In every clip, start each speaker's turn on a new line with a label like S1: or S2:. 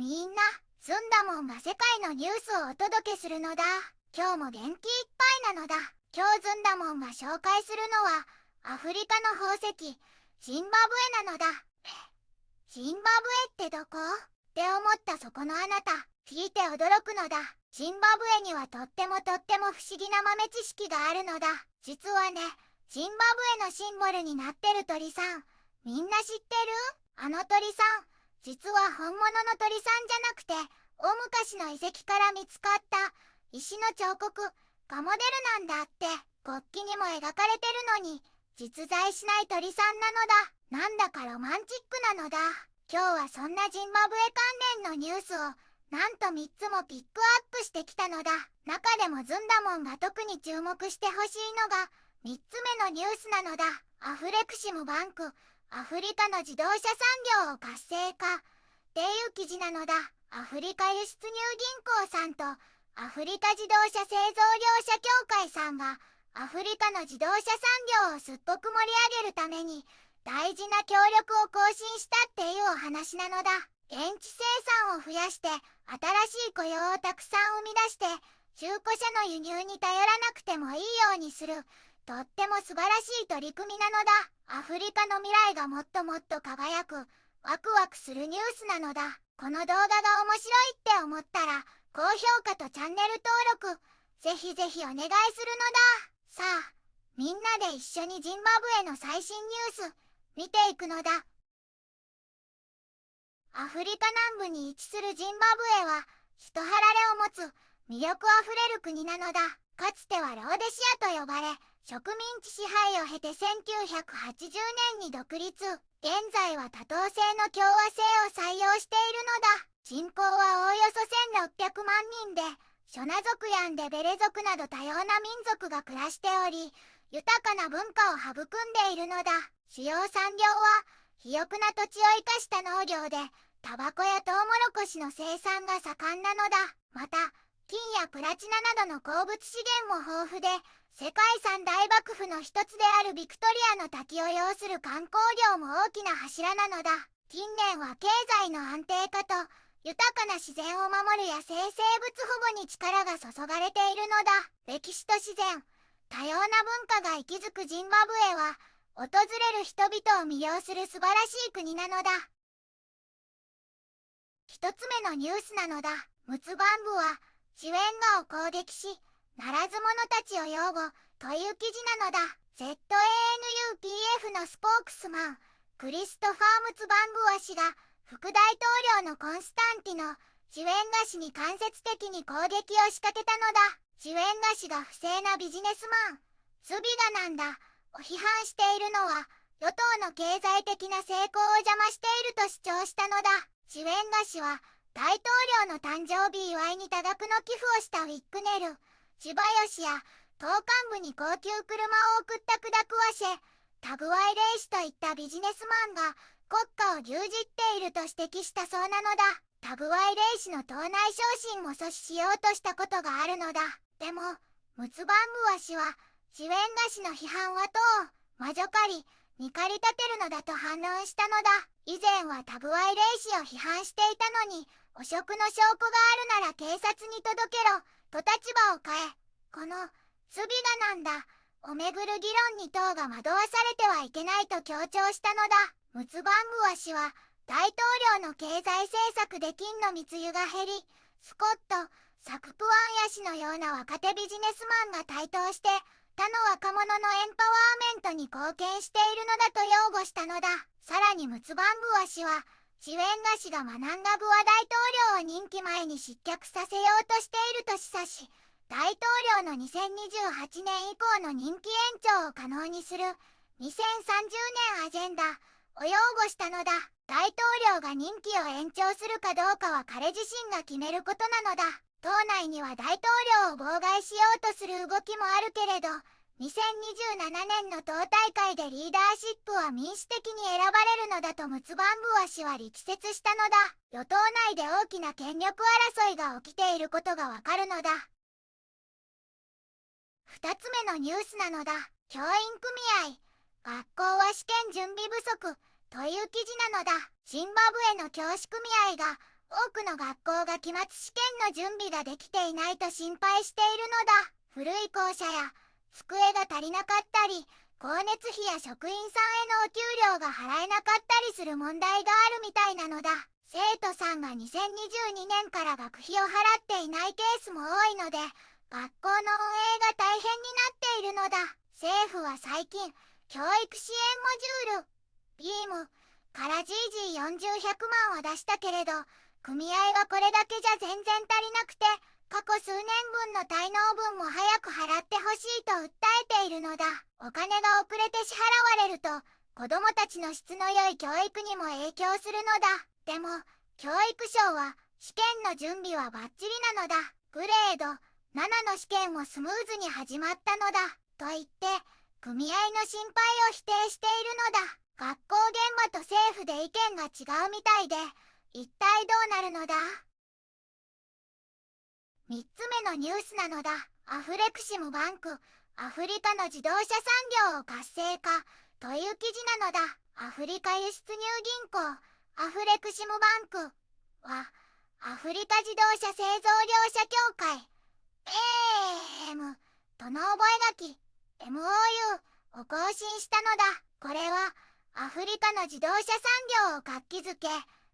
S1: みんな、ずんだもんが世界のニュースをお届けするのだ。今日も元気いっぱいなのだ。今日ずんだもんが紹介するのは、アフリカの宝石、ジンバブエなのだ。ジンバブエってどこって思ったそこのあなた、聞いて驚くのだ。ジンバブエにはとっても不思議な豆知識があるのだ。実はね、ジンバブエのシンボルになってる鳥さん、みんな知ってる？あの鳥さん、実は本物の鳥さんじゃなくて、大昔の遺跡から見つかった石の彫刻がモデルなんだって。国旗にも描かれてるのに、実在しない鳥さんなのだ。なんだかロマンチックなのだ。今日はそんなジンバブエ関連のニュースをなんと3つもピックアップしてきたのだ。中でもずんだもんが特に注目してほしいのが3つ目のニュースなのだ。アフレクシムバンク、アフリカの自動車産業を活性化っていう記事なのだ。アフリカ輸出入銀行さんとアフリカ自動車製造業者協会さんがアフリカの自動車産業をすっごく盛り上げるために大事な協力を更新したっていうお話なのだ。現地生産を増やして新しい雇用をたくさん生み出して中古車の輸入に頼らなくてもいいようにするとっても素晴らしい取り組みなのだ。アフリカの未来がもっと輝くワクワクするニュースなのだ。この動画が面白いって思ったら高評価とチャンネル登録ぜひぜひお願いするのだ。さあみんなで一緒にジンバブエの最新ニュース見ていくのだ。アフリカ南部に位置するジンバブエは人肌れを持つ魅力あふれる国なのだ。かつてはローデシアと呼ばれ植民地支配を経て1980年に独立。現在は多頭制の共和制を採用しているのだ。人口はおおよそ1600万人でショナ族やンデベレ族など多様な民族が暮らしており豊かな文化を育んでいるのだ。主要産業は肥沃な土地を生かした農業でタバコやトウモロコシの生産が盛んなのだ。また金やプラチナなどの鉱物資源も豊富で世界三大瀑布の一つであるビクトリアの滝を擁する観光業も大きな柱なのだ。近年は経済の安定化と豊かな自然を守る野生生物保護に力が注がれているのだ。歴史と自然、多様な文化が息づくジンバブエは訪れる人々を魅了する素晴らしい国なのだ。一つ目のニュースなのだ。ムツバンブはジウェンガを攻撃しならず者たちを擁護という記事なのだ。ZANUPF のスポークスマンクリストファー・ムツバンブワ氏が副大統領のコンスタンティノ・ジウェンガ氏に間接的に攻撃を仕掛けたのだ。ジウェンガ氏が不正なビジネスマンズビガなんだを批判しているのは与党の経済的な成功を邪魔していると主張したのだ。ジウェンガ氏は大統領の誕生日祝いに多額の寄付をしたウィッグネル、千葉吉や党幹部に高級車を贈ったクダクワシェ、タグワイレイ氏といったビジネスマンが国家を牛耳っていると指摘したそうなのだ。タグワイレイ氏の党内昇進も阻止しようとしたことがあるのだ。でもムツバンブワ氏はジウェンガ氏の批判は党を魔女狩りに駆り立てるのだと反論したのだ。以前はタグワイレイ氏を批判していたのに汚職の証拠があるなら警察に届けろと立場を変え、このズビガなんだをめぐる議論に党が惑わされてはいけないと強調したのだ。ムツバンブワ氏は大統領の経済政策で金の密輸が減りスコット・サクプワンヤ氏のような若手ビジネスマンが台頭して他の若者のエンパワーメントに貢献しているのだと擁護したのだ。さらにムツバンブワ氏はジウェンガ氏がマナンガブワ大統領を任期前に失脚させようとしていると示唆し大統領の2028年以降の任期延長を可能にする2030年アジェンダを擁護したのだ。大統領が任期を延長するかどうかは彼自身が決めることなのだ。党内には大統領を妨害しようとする動きもあるけれど2027年の党大会でリーダーシップは民主的に選ばれるのだとムツバンブワ氏は力説したのだ。与党内で大きな権力争いが起きていることがわかるのだ。二つ目のニュースなのだ。教員組合学校は試験準備不足という記事なのだ。ジンバブエの教師組合が多くの学校が期末試験の準備ができていないと心配しているのだ。古い校舎や机が足りなかったり、光熱費や職員さんへのお給料が払えなかったりする問題があるみたいなのだ。生徒さんが2022年から学費を払っていないケースも多いので、学校の運営が大変になっているのだ。政府は最近、教育支援モジュール、ビームから GG40、100万を出したけれど、組合はこれだけじゃ全然足りなくて、過去数年分の滞納分も早く払ってほしいと訴えているのだ。お金が遅れて支払われると、子どもたちの質の良い教育にも影響するのだ。でも、教育省は、試験の準備はバッチリなのだ。グレード7の試験もスムーズに始まったのだ。と言って、組合の心配を否定しているのだ。学校現場と政府で意見が違うみたいで、一体どうなるのだ。3つ目のニュースなのだ。アフレクシムバンク、アフリカの自動車産業を活性化という記事なのだ。アフリカ輸出入銀行、アフレクシムバンクは、アフリカ自動車製造業者協会、AM との覚書 MOU を更新したのだ。これは、アフリカの自動車産業を活気づけ、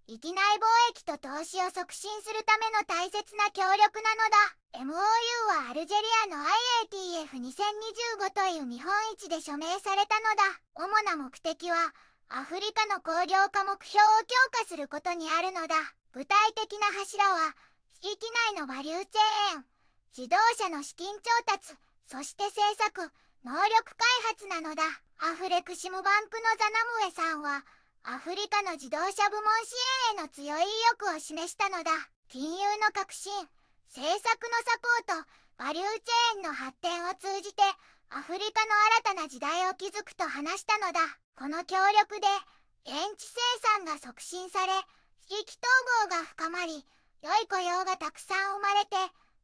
S1: 域内貿易と投資を促進するための大切な協力なのだ。MOU はアルジェリアの IATF2025 という見本市で署名されたのだ。主な目的は、アフリカの工業化目標を強化することにあるのだ。具体的な柱は、地域内のバリューチェーン、自動車の資金調達、そして政策、能力開発なのだ。アフレクシムバンクのザナムエさんは、アフリカの自動車部門支援への強い意欲を示したのだ。金融の革新、政策のサポート、バリューチェーンの発展を通じて、アフリカの新たな時代を築くと話したのだ。この協力で、現地生産が促進され、地域統合が深まり、良い雇用がたくさん生まれて、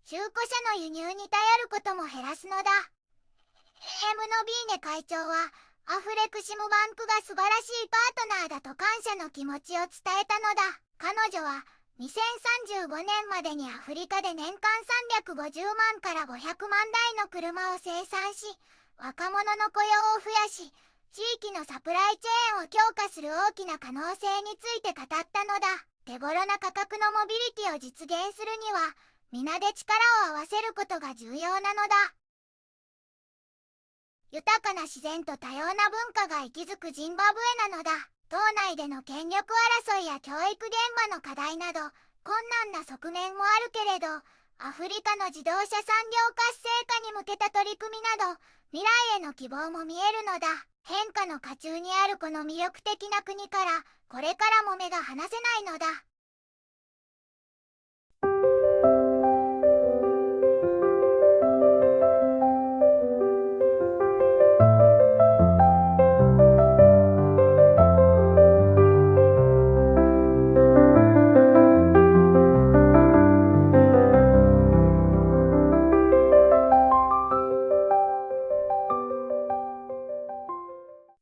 S1: 中古車の輸入に頼ることも減らすのだ。AM のビーネ会長は、アフレクシムバンクが素晴らしいパートナーだと感謝の気持ちを伝えたのだ。彼女は、2035年までにアフリカで年間350万から500万台の車を生産し、若者の雇用を増やし、地域のサプライチェーンを強化する大きな可能性について語ったのだ。手頃な価格のモビリティを実現するには、皆で力を合わせることが重要なのだ。豊かな自然と多様な文化が息づくジンバブエなのだ。島内での権力争いや教育現場の課題など、困難な側面もあるけれど、アフリカの自動車産業活性化に向けた取り組みなど、未来への希望も見えるのだ。変化の渦中にあるこの魅力的な国から、これからも目が離せないのだ。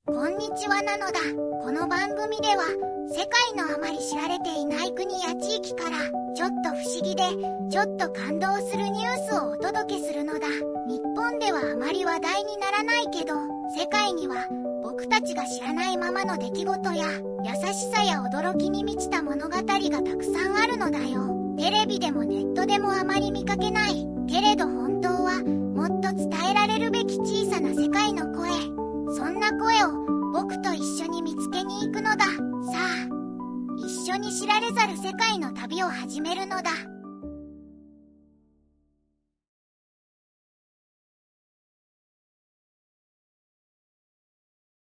S1: こんにちはなのだ。この番組では世界のあまり知られていない国や地域からちょっと不思議でちょっと感動するニュースをお届けするのだ。日本ではあまり話題にならないけど、世界には僕たちが知らないままの出来事や優しさや驚きに満ちた物語がたくさんあるのだよ。テレビでもネットでもあまり見かけないけれど、本当はもっと伝えられるべき小さな世界の声、そんな声を僕と一緒に見つけに行くのだ。さあ、一緒に知られざる世界の旅を始めるのだ。